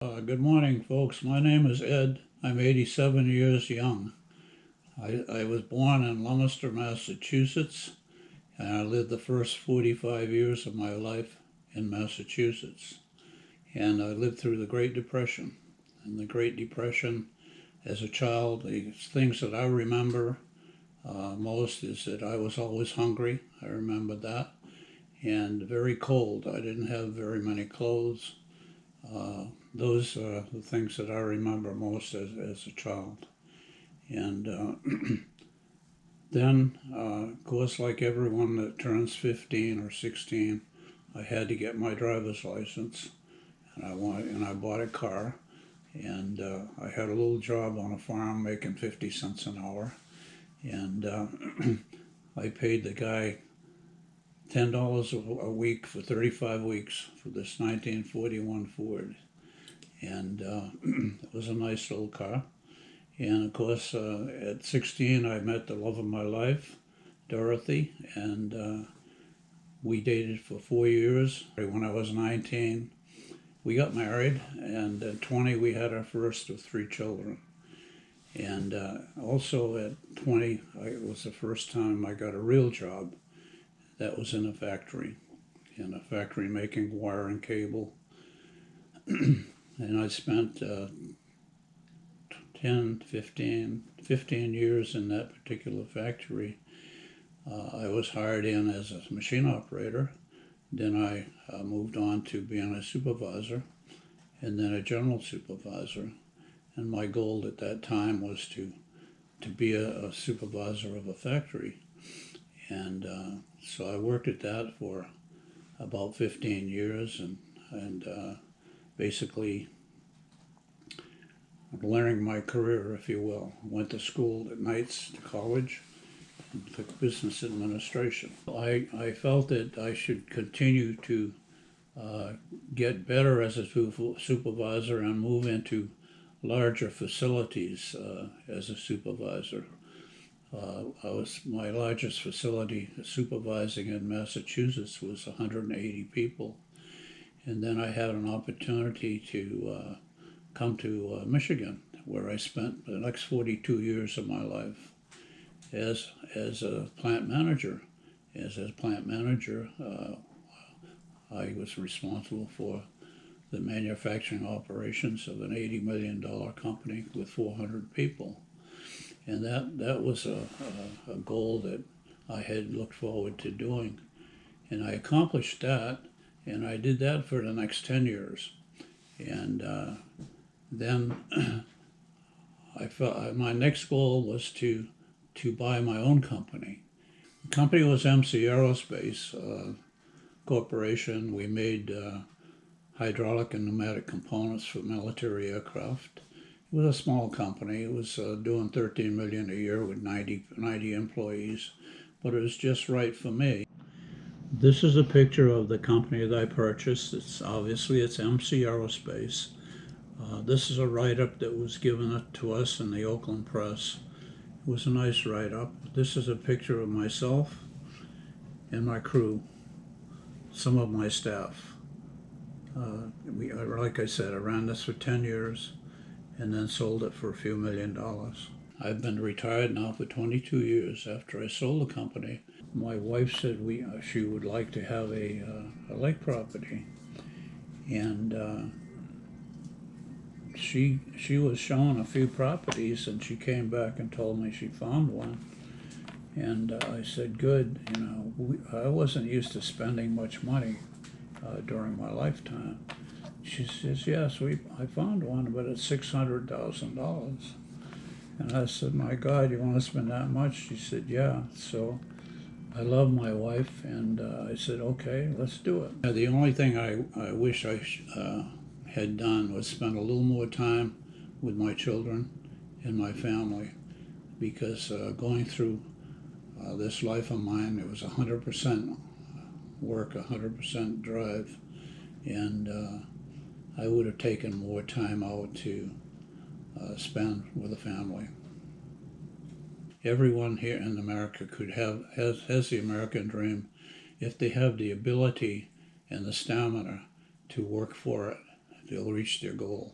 Good morning, folks. My name is Ed. I'm 87 years young. I was born in Leominster, Massachusetts, and I lived the first 45 years of my life in Massachusetts. And I lived through the Great Depression. And the Great Depression, as a child, the things that I remember most is that I was always hungry. I remember that. And very cold. I didn't have very many clothes. Those are the things that I remember most as a child. And then, of course, like everyone that turns 15 or 16, I had to get my driver's license, and I bought a car, and I had a little job on a farm making 50 cents an hour, and I paid the guy $10 a week for 35 weeks for this 1941 Ford, and it was a nice little car. And of course, at 16, I met the love of my life, Dorothy, and we dated for 4 years. When I was 19, we got married, and at 20, we had our first of 3 children. And also at 20, it was the first time I got a real job. That was in a factory making wire and cable. And I spent 15 years in that particular factory. I was hired in as a machine operator. Then I moved on to being a supervisor and then a general supervisor. And my goal at that time was to be a supervisor of a factory. And so I worked at that for about 15 years and basically learning my career, if you will. Went to school at nights, to college, and took business administration. I felt that I should continue to get better as a supervisor and move into larger facilities as a supervisor. My largest facility supervising in Massachusetts was 180 people. And then I had an opportunity to come to Michigan, where I spent the next 42 years of my life as a plant manager. As a plant manager, I was responsible for the manufacturing operations of an $80 million company with 400 people. And that was a goal that I had looked forward to doing. And I accomplished that, and I did that for the next 10 years. And then I felt my next goal was to buy my own company. The company was MC Aerospace Corporation. We made hydraulic and pneumatic components for military aircraft. It was a small company. It was doing $13 million a year with 90 employees, but it was just right for me. This is a picture of the company that I purchased. It's MC Aerospace. This is a write-up that was given to us in the Oakland Press. It was a nice write-up. This is a picture of myself and my crew, some of my staff. Like I said, I ran this for 10 years and then sold it for a few $1 million. I've been retired now for 22 years. After I sold the company, my wife said she would like to have a lake property, and she was shown a few properties, and she came back and told me she found one. And I said, good. I wasn't used to spending much money during my lifetime. She says, yes, I found one, but it's $600,000. And I said, my God, you want to spend that much? She said, yeah. So I love my wife, and I said, okay, let's do it. The only thing I wish I had done was spend a little more time with my children and my family, because going through this life of mine, it was 100% work, 100% drive, and I would have taken more time out to spend with the family. Everyone here in America has the American dream if they have the ability and the stamina to work for it, they'll reach their goal.